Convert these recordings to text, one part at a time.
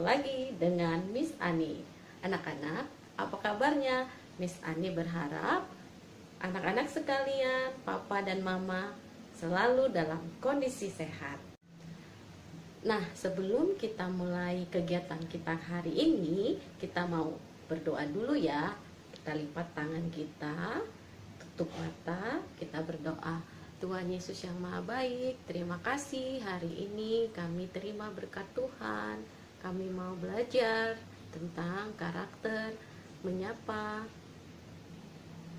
lagi dengan Miss Ani. Anak-anak, apa kabarnya? Miss Ani berharap anak-anak sekalian, papa dan mama selalu dalam kondisi sehat. Nah, sebelum kita mulai kegiatan kita hari ini, kita mau berdoa dulu ya. Kita lipat tangan kita, tutup mata, kita berdoa. Tuhan Yesus yang Maha Baik, terima kasih hari ini kami terima berkat Tuhan. Kami mau belajar tentang karakter, menyapa,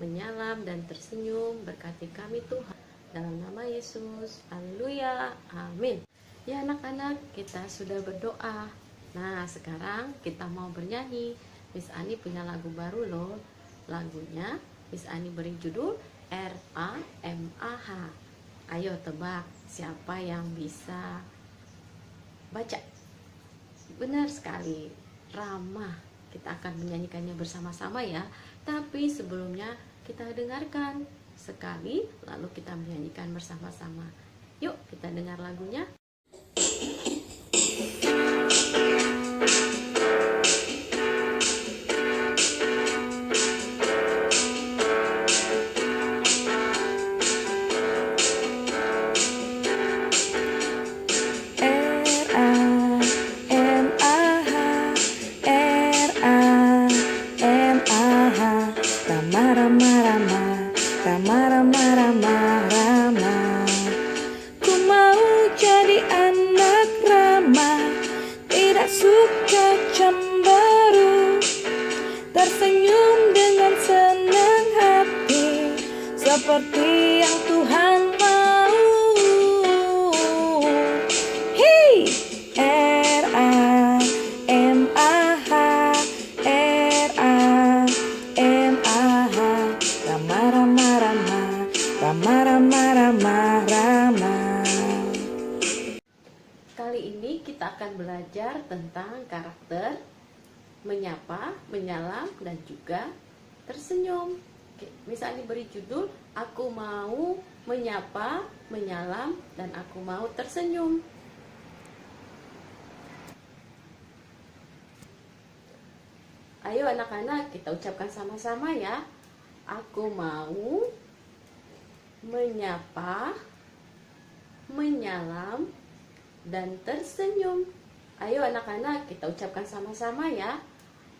menyalam, dan tersenyum. Berkati kami Tuhan, dalam nama Yesus. Haleluya, amin. Ya anak-anak, kita sudah berdoa. Nah, sekarang kita mau bernyanyi. Miss Ani punya lagu baru loh. Lagunya Miss Ani beri judul R-A-M-A-H. Ayo tebak siapa yang bisa baca. Benar sekali, Rama. Kita akan menyanyikannya bersama-sama ya. Tapi sebelumnya kita dengarkan sekali, lalu kita menyanyikan bersama-sama. Yuk kita dengar lagunya. Suka cemberut, tersenyum dengan senang hati, seperti yang Tuhan mau. Hey, R-A-M-A-H, R-A-M-A-H. Rama, Rama, Rama, Rama, Rama, Rama, Rama. Kali ini kita akan belajar tentang karakter, menyapa, menyalam, dan juga tersenyum. Misalnya beri judul, aku mau menyapa, menyalam, dan aku mau tersenyum. Ayo anak-anak, kita ucapkan sama-sama ya. Aku mau menyapa, menyalam, dan tersenyum. Ayo anak-anak, kita ucapkan sama-sama ya.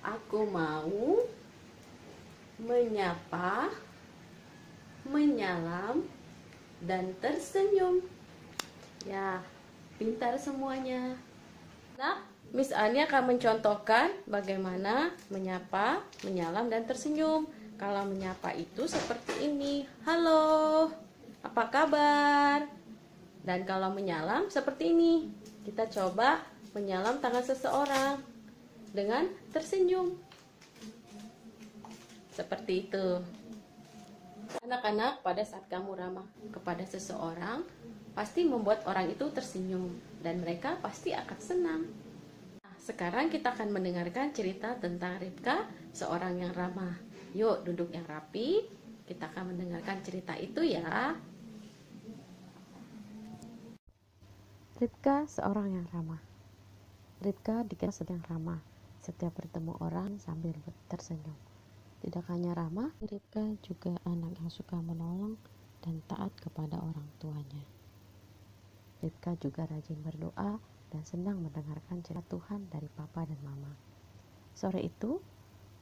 Aku mau menyapa, menyalam, dan tersenyum. Ya, pintar semuanya. Nah, Miss Ani akan mencontohkan bagaimana menyapa, menyalam, dan tersenyum. Kalau menyapa itu seperti ini. Halo, apa kabar? Dan kalau menyalam seperti ini. Kita coba menyalam tangan seseorang dengan tersenyum. Seperti itu. Anak-anak, pada saat kamu ramah kepada seseorang, pasti membuat orang itu tersenyum dan mereka pasti akan senang. Nah, sekarang kita akan mendengarkan cerita tentang Ribka, seorang yang ramah. Yuk, duduk yang rapi. Kita akan mendengarkan cerita itu ya. Ribka seorang yang ramah. Ribka dikenal sedang ramah, setiap bertemu orang sambil tersenyum. Tidak hanya ramah, Ribka juga anak yang suka menolong dan taat kepada orang tuanya. Ribka juga rajin berdoa dan senang mendengarkan cerita Tuhan dari papa dan mama. Sore itu,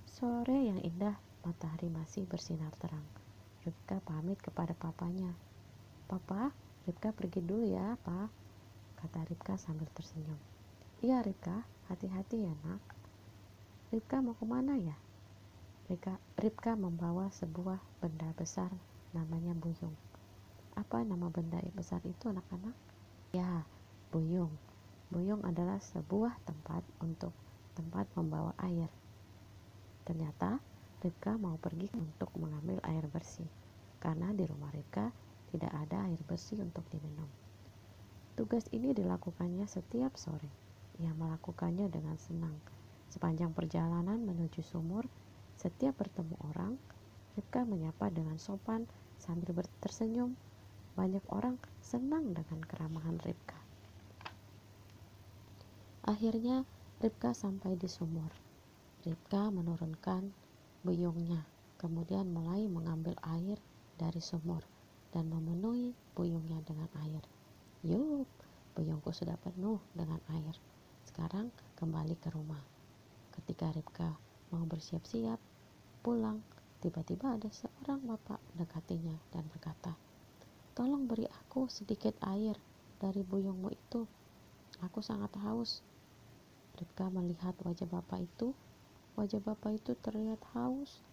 sore yang indah, matahari masih bersinar terang. Ribka pamit kepada papanya. "Papa, Ribka pergi dulu ya, Pak," kata Ribka sambil tersenyum. "Iya Ribka, hati-hati ya nak." "Ribka mau kemana ya?" Ribka membawa sebuah benda besar namanya buyung. "Apa nama benda besar itu anak-anak?" "Ya, buyung. Buyung adalah sebuah tempat membawa air." Ternyata Ribka mau pergi untuk mengambil air bersih, karena di rumah Ribka tidak ada air bersih untuk diminum. Tugas ini dilakukannya setiap sore. Ia melakukannya dengan senang. Sepanjang perjalanan menuju sumur, setiap bertemu orang, Ribka menyapa dengan sopan sambil tersenyum. Banyak orang senang dengan keramahan Ribka. Akhirnya Ribka sampai di sumur. Ribka menurunkan buyungnya, kemudian mulai mengambil air dari sumur dan memenuhi buyungnya dengan air. Yup, buyungku sudah penuh dengan air. Sekarang kembali ke rumah. Ketika Ribka mau bersiap-siap pulang, tiba-tiba ada seorang bapak mendekatinya dan berkata, "Tolong beri aku sedikit air dari buyungmu itu. Aku sangat haus." Ribka melihat wajah bapak itu. Wajah bapak itu terlihat haus.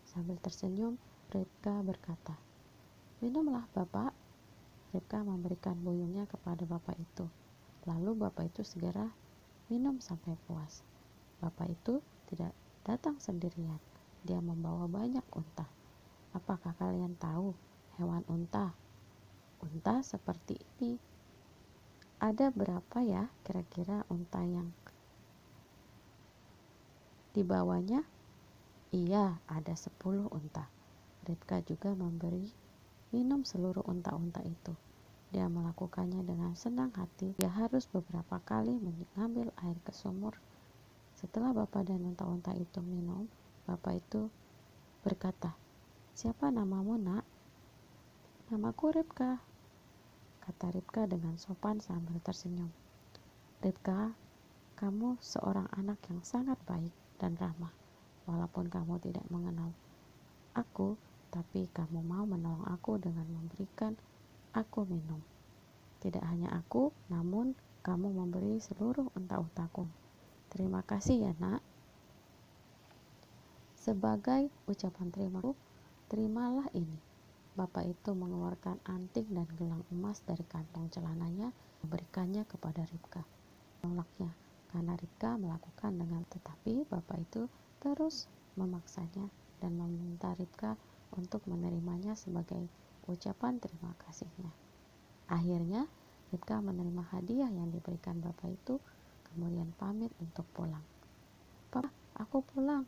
Sambil tersenyum, Ribka berkata, "Minumlah, Bapak." Ribka memberikan buyungnya kepada bapak itu. Lalu bapak itu segera minum sampai puas. Bapak itu tidak datang sendirian. Dia membawa banyak unta. Apakah kalian tahu hewan unta? Unta seperti ini. Ada berapa ya kira-kira unta yang dibawanya? Iya, ada 10 unta. Ribka juga memberi minum seluruh unta-unta itu. Dia melakukannya dengan senang hati. Dia harus beberapa kali mengambil air ke sumur. Setelah bapak dan unta-unta itu minum, bapak itu berkata, "Siapa namamu, Nak?" "Namaku Ribka," kata Ribka dengan sopan sambil tersenyum. "Ribka, kamu seorang anak yang sangat baik dan ramah. Walaupun kamu tidak mengenal aku, tapi kamu mau menolong aku dengan memberikan aku minum. Tidak hanya aku, namun kamu memberi seluruh unta-untaku. Terima kasih ya, Nak." Sebagai ucapan terimalah ini. Bapak itu mengeluarkan anting dan gelang emas dari kantong celananya, memberikannya kepada Ribka. Menolaknya karena Ribka melakukan dengan, tetapi bapak itu terus memaksanya dan meminta Ribka untuk menerimanya sebagai ucapan terima kasihnya. Akhirnya Ribka menerima hadiah yang diberikan bapak itu, kemudian pamit untuk pulang. "Papa, aku pulang."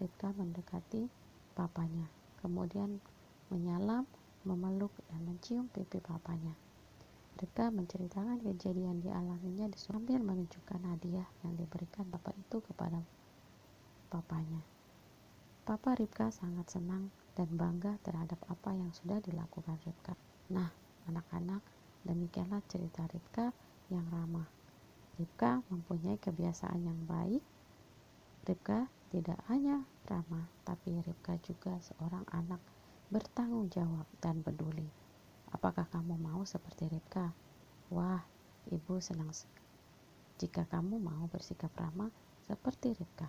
Ribka mendekati papanya, kemudian menyalam, memeluk, dan mencium pipi papanya. Ribka menceritakan kejadian dialaminya sambil menunjukkan hadiah yang diberikan bapak itu kepada papanya. Papa Ribka sangat senang dan bangga terhadap apa yang sudah dilakukan Ribka. Nah, anak-anak, demikianlah cerita Ribka yang ramah. Ribka mempunyai kebiasaan yang baik. Ribka tidak hanya ramah, tapi Ribka juga seorang anak bertanggung jawab dan peduli. Apakah kamu mau seperti Ribka? Wah, ibu senang jika kamu mau bersikap ramah seperti Ribka.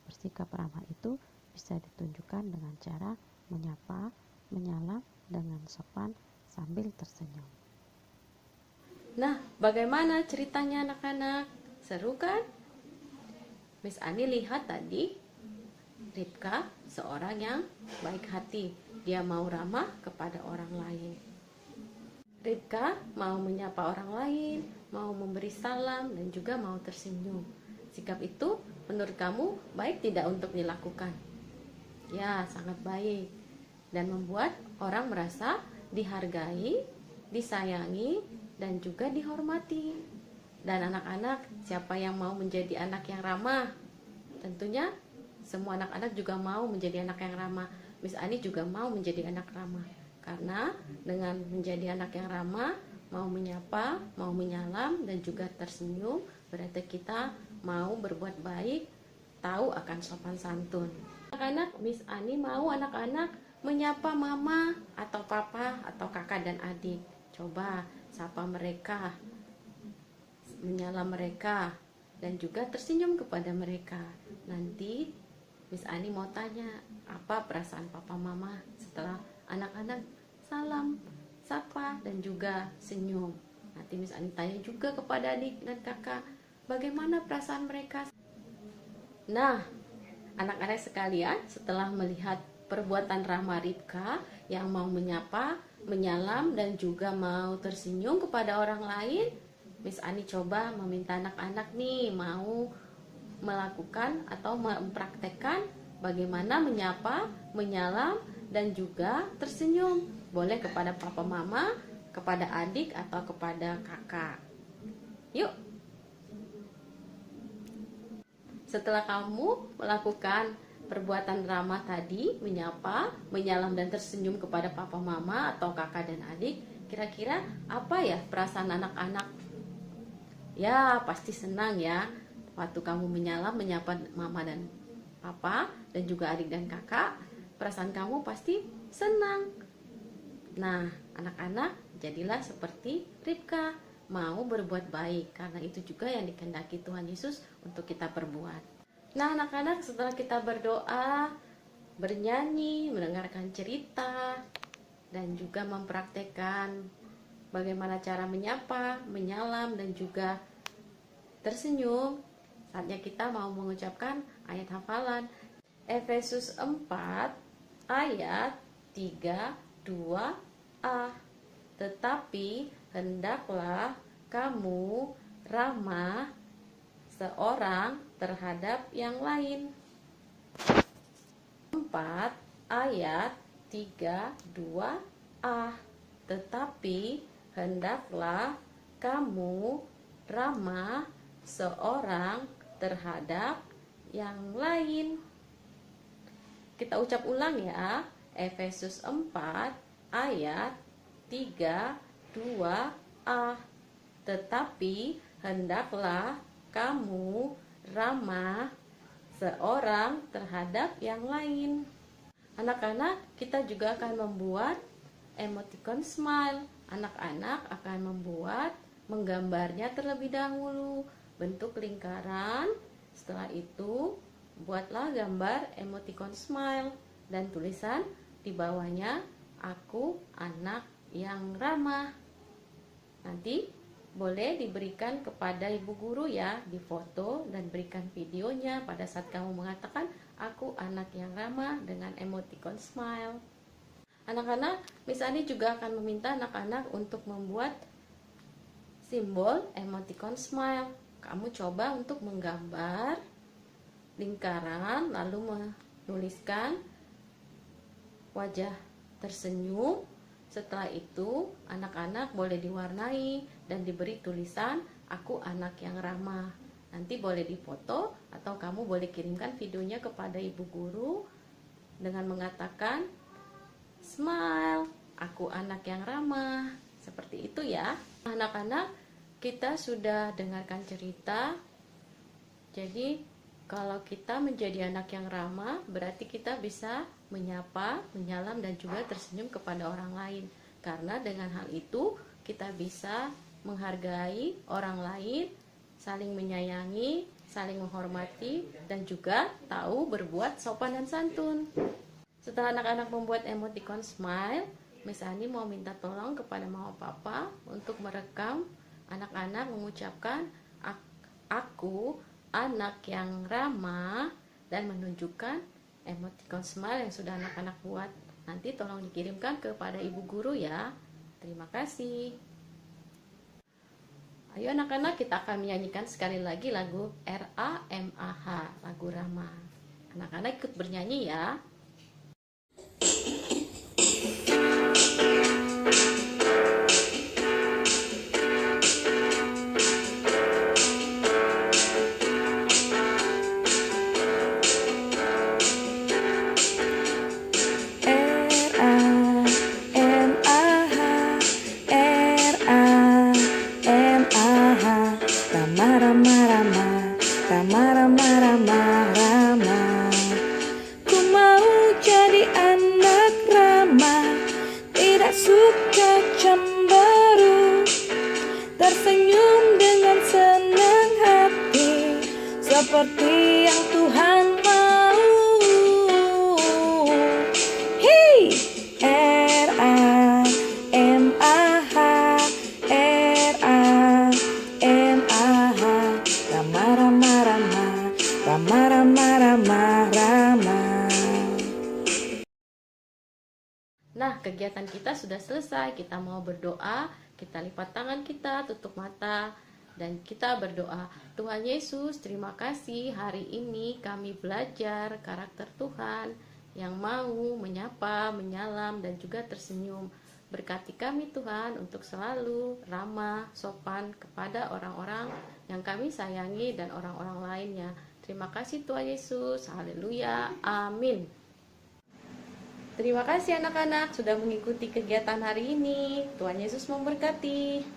Bersikap ramah itu bisa ditunjukkan dengan cara menyapa, menyalam dengan sopan sambil tersenyum. Nah, bagaimana ceritanya anak-anak? Seru kan? Miss Ani lihat tadi Ribka seorang yang baik hati. Dia mau ramah kepada orang lain. Ribka mau menyapa orang lain, mau memberi salam, dan juga mau tersenyum. Sikap itu menurut kamu baik tidak untuk dilakukan? Ya, sangat baik. Dan membuat orang merasa dihargai, disayangi, dan juga dihormati. Dan anak-anak, siapa yang mau menjadi anak yang ramah? Tentunya semua anak-anak juga mau menjadi anak yang ramah. Miss Ani juga mau menjadi anak ramah. Karena dengan menjadi anak yang ramah, mau menyapa, mau menyalam, dan juga tersenyum, berarti kita mau berbuat baik, tahu akan sopan santun. Anak-anak, Miss Ani mau anak-anak menyapa mama atau papa atau kakak dan adik. Coba sapa mereka, menyalam mereka, dan juga tersenyum kepada mereka. Nanti Miss Ani mau tanya, apa perasaan papa mama setelah anak-anak salam, sapa, dan juga senyum. Nanti Miss Ani tanya juga kepada adik dan kakak, bagaimana perasaan mereka. Nah, anak-anak sekalian, setelah melihat perbuatan ramah Ribka yang mau menyapa, menyalam, dan juga mau tersenyum kepada orang lain, Miss Ani coba meminta anak-anak nih mau melakukan atau mempraktekkan bagaimana menyapa, menyalam, dan juga tersenyum. Boleh kepada papa mama, kepada adik, atau kepada kakak. Yuk. Setelah kamu melakukan perbuatan ramah tadi, menyapa, menyalam dan tersenyum kepada papa mama atau kakak dan adik, kira-kira apa ya perasaan anak-anak? Ya, pasti senang ya. Waktu kamu menyalam, menyapa mama dan papa dan juga adik dan kakak, perasaan kamu pasti senang. Nah, anak-anak, jadilah seperti Ribka, mau berbuat baik, karena itu juga yang dikehendaki Tuhan Yesus untuk kita perbuat. Nah, anak-anak, setelah kita berdoa, bernyanyi, mendengarkan cerita, dan juga mempraktekkan bagaimana cara menyapa, menyalam, dan juga tersenyum, saatnya kita mau mengucapkan ayat hafalan. Efesus 4 ayat 3, 2a. Tetapi hendaklah kamu ramah seorang terhadap yang lain. 4 ayat 3, 2a. Tetapi hendaklah kamu ramah seorang terhadap yang lain. Kita ucap ulang ya. Efesus 4 ayat 3, 2a. Tetapi hendaklah kamu ramah seorang terhadap yang lain. Anak-anak, kita juga akan membuat emoticon smile. Anak-anak akan menggambarnya terlebih dahulu, bentuk lingkaran. Setelah itu, buatlah gambar emoticon smile dan tulisan di bawahnya, aku anak yang ramah. Nanti boleh diberikan kepada ibu guru ya, difoto dan berikan videonya pada saat kamu mengatakan aku anak yang ramah dengan emoticon smile. Anak-anak, Miss Ani juga akan meminta anak-anak untuk membuat simbol emoticon smile. Kamu coba untuk menggambar lingkaran lalu menuliskan wajah tersenyum. Setelah itu, anak-anak boleh diwarnai dan diberi tulisan aku anak yang ramah. Nanti boleh difoto atau kamu boleh kirimkan videonya kepada ibu guru dengan mengatakan smile, aku anak yang ramah. Seperti itu ya. Anak-anak, kita sudah dengarkan cerita. Jadi kalau kita menjadi anak yang ramah, berarti kita bisa menyapa, menyalam, dan juga tersenyum kepada orang lain. Karena dengan hal itu, kita bisa menghargai orang lain, saling menyayangi, saling menghormati, dan juga tahu berbuat sopan dan santun. Setelah anak-anak membuat emoticon smile, Miss Ani mau minta tolong kepada mama papa untuk merekam anak-anak mengucapkan aku anak yang ramah dan menunjukkan emoticon smile yang sudah anak-anak buat. Nanti tolong dikirimkan kepada ibu guru ya. Terima kasih. Ayo anak-anak, kita akan menyanyikan sekali lagi lagu RAMAH, lagu ramah. Anak-anak ikut bernyanyi ya. Suka cemberut, tersenyum dengan senang hati, seperti yang Tuhan mau. Hey, R-A-M-A-H, R-A-M-A-H, ramah, ramah, ramah, ramah, ramah, ramah, ramah. Nah, kegiatan kita sudah selesai. Kita mau berdoa, kita lipat tangan kita, tutup mata, dan kita berdoa. Tuhan Yesus, terima kasih hari ini kami belajar karakter Tuhan yang mau menyapa, menyalam, dan juga tersenyum. Berkati kami Tuhan untuk selalu ramah, sopan kepada orang-orang yang kami sayangi dan orang-orang lainnya. Terima kasih Tuhan Yesus. Haleluya. Amin. Terima kasih anak-anak sudah mengikuti kegiatan hari ini. Tuhan Yesus memberkati.